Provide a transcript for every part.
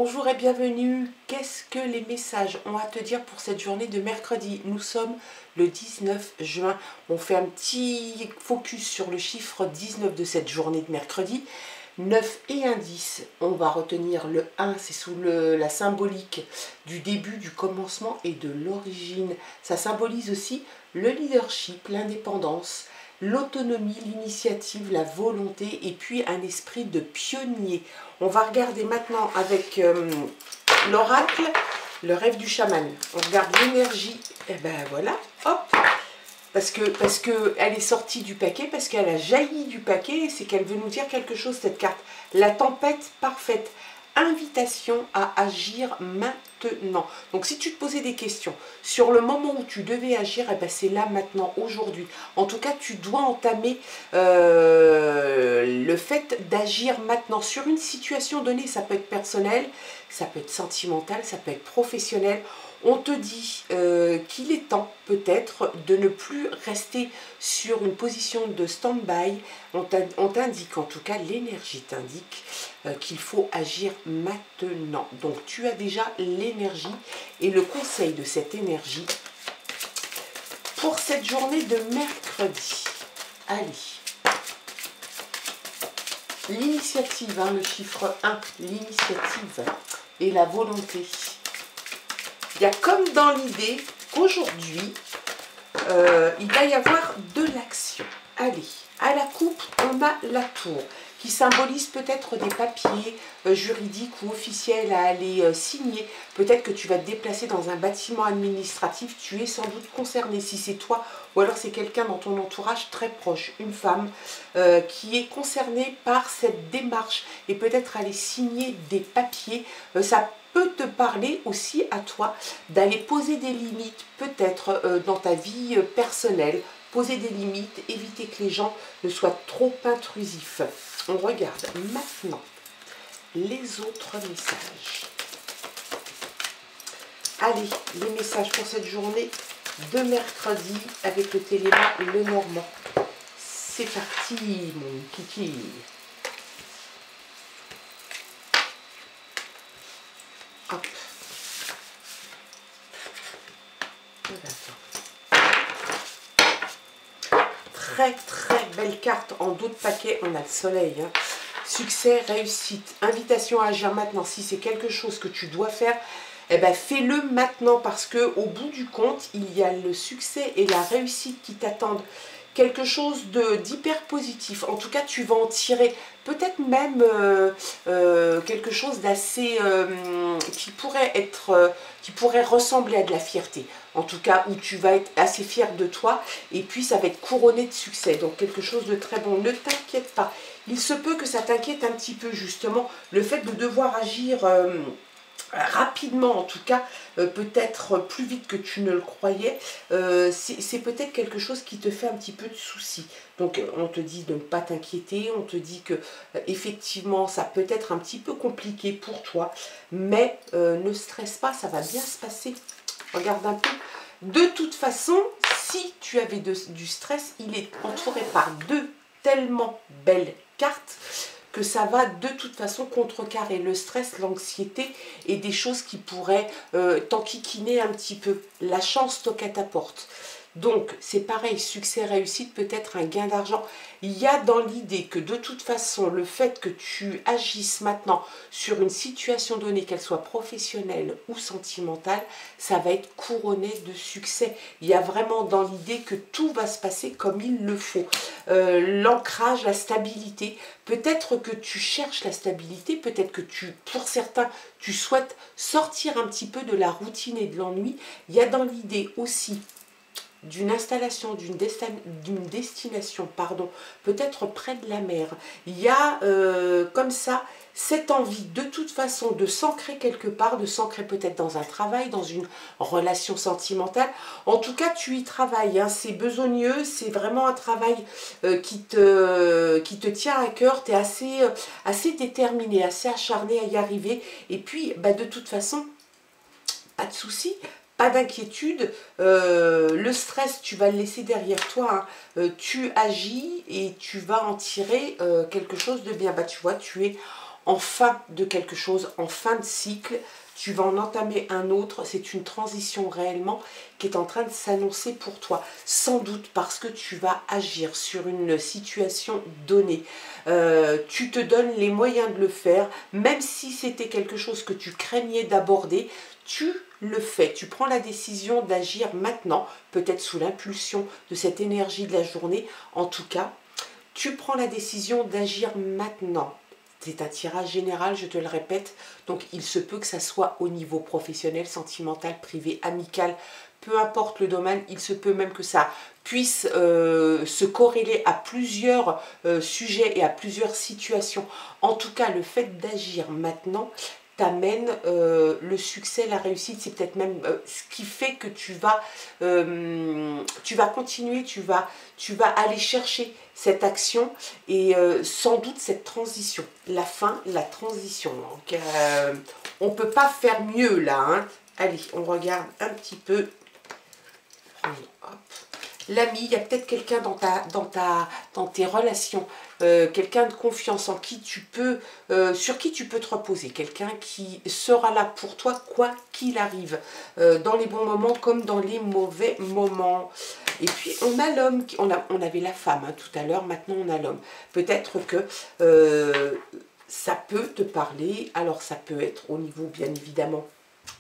Bonjour et bienvenue. Qu'est-ce que les messages ont à te dire pour cette journée de mercredi? Nous sommes le 19 juin. On fait un petit focus sur le chiffre 19 de cette journée de mercredi. 9 et un 10. On va retenir le 1, c'est sous la symbolique du début, du commencement et de l'origine. Ça symbolise aussi le leadership, l'indépendance, l'autonomie, l'initiative, la volonté et puis un esprit de pionnier. On va regarder maintenant avec l'oracle, le rêve du chaman. On regarde l'énergie, et ben voilà, hop, parce que elle est sortie du paquet, parce qu'elle a jailli du paquet, c'est qu'elle veut nous dire quelque chose, cette carte. La tempête parfaite. Invitation à agir maintenant. Donc si tu te posais des questions sur le moment où tu devais agir, eh ben c'est là maintenant, aujourd'hui. En tout cas, tu dois entamer le fait d'agir maintenant sur une situation donnée. Ça peut être personnel, ça peut être sentimental, ça peut être professionnel. On te dit qu'il est temps peut-être de ne plus rester sur une position de stand-by. On t'indique, en tout cas l'énergie t'indique qu'il faut agir maintenant. Donc tu as déjà l'énergie et le conseil de cette énergie pour cette journée de mercredi. Allez. L'initiative, hein, le chiffre 1, l'initiative et la volonté. Il y a comme dans l'idée qu'aujourd'hui, il va y avoir de l'action. Allez, à la coupe, on a la tour, qui symbolise peut-être des papiers juridiques ou officiels à aller signer. Peut-être que tu vas te déplacer dans un bâtiment administratif, tu es sans doute concerné, si c'est toi, ou alors c'est quelqu'un dans ton entourage très proche, une femme qui est concernée par cette démarche, et peut-être aller signer des papiers. Ça peut te parler aussi à toi d'aller poser des limites peut-être dans ta vie personnelle, poser des limites, éviter que les gens ne soient trop intrusifs. On regarde maintenant les autres messages. Allez, les messages pour cette journée de mercredi avec le téléma Le Normand. C'est parti mon kiki. Hop. Très belle carte. En dos de paquet, on a le soleil. Hein. Succès, réussite, invitation à agir maintenant. Si c'est quelque chose que tu dois faire, eh ben fais-le maintenant, parce que au bout du compte, il y a le succès et la réussite qui t'attendent. Quelque chose d'hyper positif. En tout cas, tu vas en tirer peut-être même quelque chose d'assez qui pourrait ressembler à de la fierté. En tout cas, où tu vas être assez fier de toi, et puis ça va être couronné de succès. Donc quelque chose de très bon. Ne t'inquiète pas. Il se peut que ça t'inquiète un petit peu, justement, le fait de devoir agir rapidement, en tout cas, peut-être plus vite que tu ne le croyais, c'est peut-être quelque chose qui te fait un petit peu de soucis. Donc on te dit de ne pas t'inquiéter, on te dit que effectivement ça peut être un petit peu compliqué pour toi, mais ne stresse pas, ça va bien se passer. Regarde un peu. De toute façon, si tu avais du stress, il est entouré par deux tellement belles cartes que ça va de toute façon contrecarrer le stress, l'anxiété et des choses qui pourraient t'enquiquiner un petit peu. La chance toque à ta porte. Donc, c'est pareil, succès, réussite, peut-être un gain d'argent. Il y a dans l'idée que de toute façon, le fait que tu agisses maintenant sur une situation donnée, qu'elle soit professionnelle ou sentimentale, ça va être couronné de succès. Il y a vraiment dans l'idée que tout va se passer comme il le faut. L'ancrage, la stabilité. Peut-être que tu cherches la stabilité, peut-être que pour certains, tu souhaites sortir un petit peu de la routine et de l'ennui. Il y a dans l'idée aussi d'une installation, d'une destination, pardon, peut-être près de la mer. Il y a comme ça cette envie de toute façon de s'ancrer quelque part, de s'ancrer peut-être dans un travail, dans une relation sentimentale. En tout cas, tu y travailles, hein. C'est besogneux, c'est vraiment un travail qui te tient à cœur. Tu es assez déterminé, assez acharné à y arriver. Et puis, bah, de toute façon, pas de souci. Pas d'inquiétude, le stress, tu vas le laisser derrière toi, hein. Tu agis et tu vas en tirer quelque chose de bien. Bah, tu vois, tu es en fin de quelque chose, en fin de cycle. Tu vas en entamer un autre, c'est une transition réellement qui est en train de s'annoncer pour toi. Sans doute parce que tu vas agir sur une situation donnée. Tu te donnes les moyens de le faire, même si c'était quelque chose que tu craignais d'aborder, tu le fais. Tu prends la décision d'agir maintenant, peut-être sous l'impulsion de cette énergie de la journée. En tout cas, tu prends la décision d'agir maintenant. C'est un tirage général, je te le répète, donc il se peut que ça soit au niveau professionnel, sentimental, privé, amical, peu importe le domaine, il se peut même que ça puisse se corréler à plusieurs sujets et à plusieurs situations. En tout cas, le fait d'agir maintenant t'amène le succès, la réussite, c'est peut-être même ce qui fait que tu vas continuer, tu vas aller chercher cette action et sans doute cette transition, la fin, la transition. Donc on ne peut pas faire mieux là, hein. Allez, on regarde un petit peu. L'ami, il y a peut-être quelqu'un dans tes relations, quelqu'un de confiance en qui tu peux, sur qui tu peux te reposer, quelqu'un qui sera là pour toi quoi qu'il arrive, dans les bons moments comme dans les mauvais moments. Et puis on a l'homme, on avait la femme hein, tout à l'heure, maintenant on a l'homme. Peut-être que ça peut te parler, alors ça peut être au niveau bien évidemment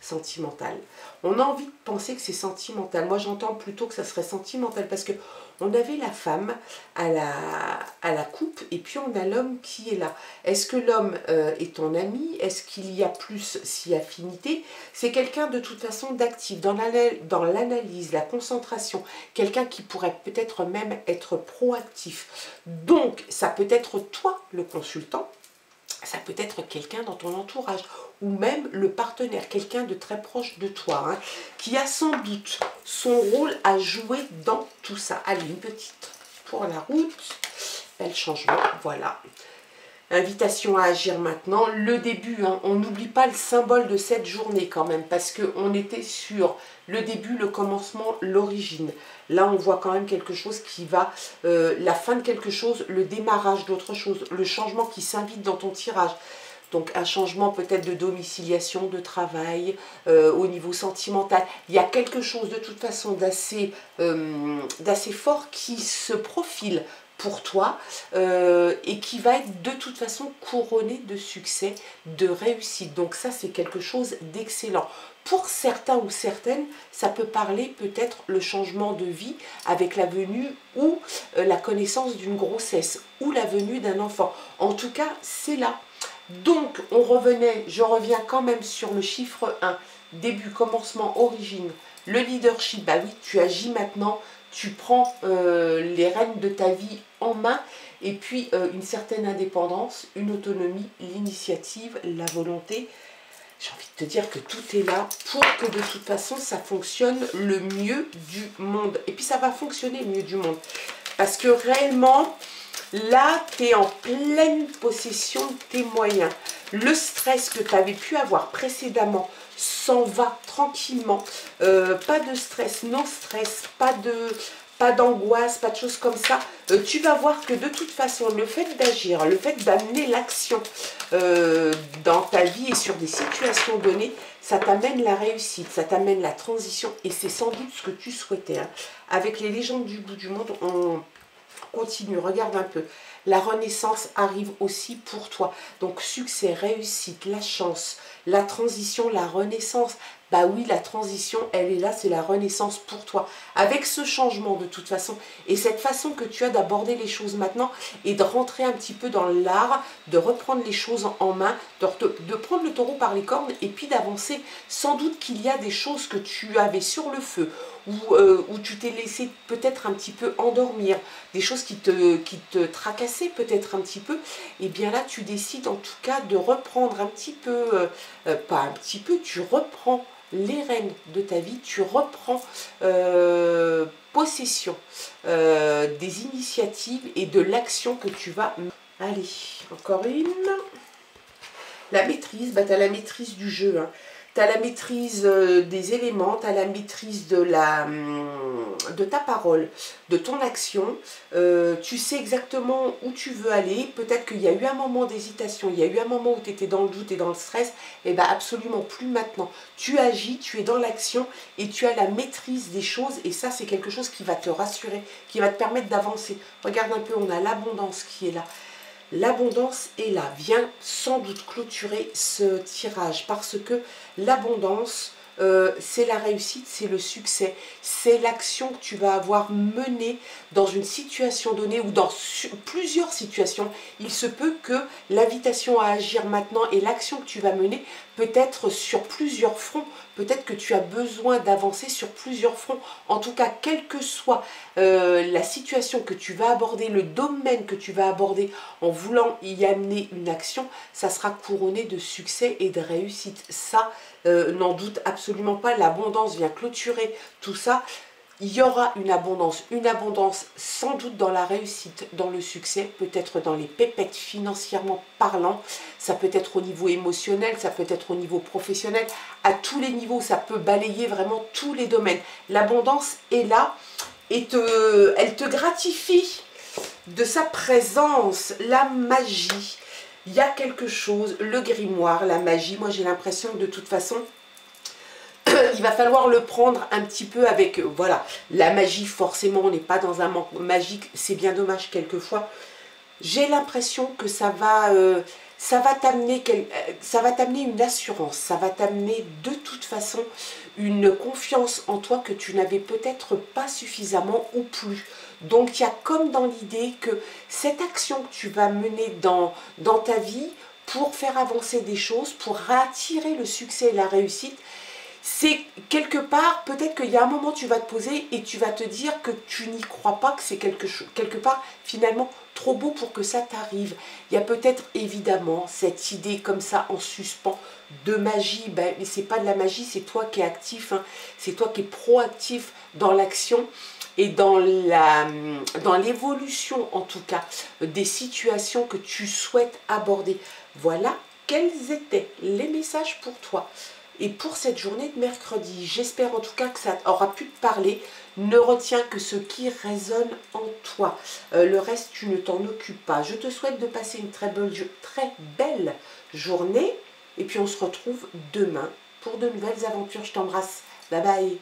sentimental. On a envie de penser que c'est sentimental. Moi, j'entends plutôt que ça serait sentimental parce que on avait la femme à la coupe et puis on a l'homme qui est là. Est-ce que l'homme est ton ami? Est-ce qu'il y a plus si affinité? C'est quelqu'un de toute façon d'actif dans l'analyse, la concentration. Quelqu'un qui pourrait peut-être même être proactif. Donc, ça peut être toi, le consultant. Ça peut être quelqu'un dans ton entourage ou même le partenaire, quelqu'un de très proche de toi, hein, qui a sans doute son rôle à jouer dans tout ça. Allez, une petite pour la route, bel changement, voilà. Invitation à agir maintenant, le début, hein, on n'oublie pas le symbole de cette journée quand même, parce qu'on était sur le début, le commencement, l'origine. Là, on voit quand même quelque chose qui va, la fin de quelque chose, le démarrage d'autre chose, le changement qui s'invite dans ton tirage. Donc un changement peut-être de domiciliation, de travail, au niveau sentimental. Il y a quelque chose de toute façon d'assez fort qui se profile pour toi et qui va être de toute façon couronné de succès, de réussite. Donc ça, c'est quelque chose d'excellent. Pour certains ou certaines, ça peut parler peut-être le changement de vie avec la venue ou la connaissance d'une grossesse ou la venue d'un enfant. En tout cas, c'est là. Donc, je reviens quand même sur le chiffre 1, début, commencement, origine, le leadership. Bah oui, tu agis maintenant, tu prends les rênes de ta vie en main et puis une certaine indépendance, une autonomie, l'initiative, la volonté. J'ai envie de te dire que tout est là pour que de toute façon ça fonctionne le mieux du monde. Et puis ça va fonctionner le mieux du monde. Parce que réellement, là, tu es en pleine possession de tes moyens. Le stress que tu avais pu avoir précédemment s'en va tranquillement. Pas de stress, non stress, pas d'angoisse, pas de choses comme ça. Tu vas voir que de toute façon, le fait d'agir, le fait d'amener l'action dans ta vie et sur des situations données, ça t'amène la réussite, ça t'amène la transition et c'est sans doute ce que tu souhaitais. Hein. Avec les légendes du bout du monde, on continue, regarde un peu. La renaissance arrive aussi pour toi. Donc succès, réussite, la chance, la transition, la renaissance. Bah oui, la transition, elle est là, c'est la renaissance pour toi. Avec ce changement de toute façon et cette façon que tu as d'aborder les choses maintenant et de rentrer un petit peu dans l'art, de reprendre les choses en main, de prendre le taureau par les cornes et puis d'avancer. Sans doute qu'il y a des choses que tu avais sur le feu où tu t'es laissé peut-être un petit peu endormir, des choses qui te tracassaient peut-être un petit peu, et bien là tu décides en tout cas de reprendre un petit peu, pas un petit peu, tu reprends les rênes de ta vie, tu reprends possession des initiatives et de l'action que tu vas... Allez, encore une. La maîtrise, bah, tu as la maîtrise du jeu, hein. Tu as la maîtrise des éléments, tu as la maîtrise de ta parole, de ton action. Tu sais exactement où tu veux aller. Peut-être qu'il y a eu un moment d'hésitation, il y a eu un moment où tu étais dans le doute et dans le stress. Et bien absolument plus maintenant. Tu agis, tu es dans l'action et tu as la maîtrise des choses. Et ça, c'est quelque chose qui va te rassurer, qui va te permettre d'avancer. Regarde un peu, on a l'abondance qui est là. L'abondance est là, vient sans doute clôturer ce tirage parce que l'abondance, c'est la réussite, c'est le succès, c'est l'action que tu vas avoir menée dans une situation donnée ou dans plusieurs situations. Il se peut que l'invitation à agir maintenant et l'action que tu vas mener peut être sur plusieurs fronts. Peut-être que tu as besoin d'avancer sur plusieurs fronts. En tout cas, quelle que soit la situation que tu vas aborder, le domaine que tu vas aborder en voulant y amener une action, ça sera couronné de succès et de réussite. Ça, n'en doute absolument pas. L'abondance vient clôturer tout ça. Il y aura une abondance sans doute dans la réussite, dans le succès, peut-être dans les pépettes financièrement parlant, ça peut être au niveau émotionnel, ça peut être au niveau professionnel, à tous les niveaux, ça peut balayer vraiment tous les domaines. L'abondance est là et elle te gratifie de sa présence, la magie. Il y a quelque chose, le grimoire, la magie, moi j'ai l'impression que de toute façon, il va falloir le prendre un petit peu avec, voilà, la magie, forcément, on n'est pas dans un manque magique, c'est bien dommage quelquefois. J'ai l'impression que ça va t'amener une assurance, ça va t'amener de toute façon une confiance en toi que tu n'avais peut-être pas suffisamment ou plus. Donc il y a comme dans l'idée que cette action que tu vas mener dans ta vie pour faire avancer des choses, pour attirer le succès et la réussite, c'est quelque part, peut-être qu'il y a un moment tu vas te poser et tu vas te dire que tu n'y crois pas, que c'est quelque part finalement trop beau pour que ça t'arrive. Il y a peut-être évidemment cette idée comme ça en suspens de magie, ben, mais c'est pas de la magie, c'est toi qui es actif, hein, c'est toi qui es proactif dans l'action et dans l'évolution en tout cas des situations que tu souhaites aborder. Voilà quels étaient les messages pour toi. Et pour cette journée de mercredi, j'espère en tout cas que ça aura pu te parler. Ne retiens que ce qui résonne en toi. Le reste, tu ne t'en occupes pas. Je te souhaite de passer une très belle journée. Et puis on se retrouve demain pour de nouvelles aventures. Je t'embrasse. Bye bye.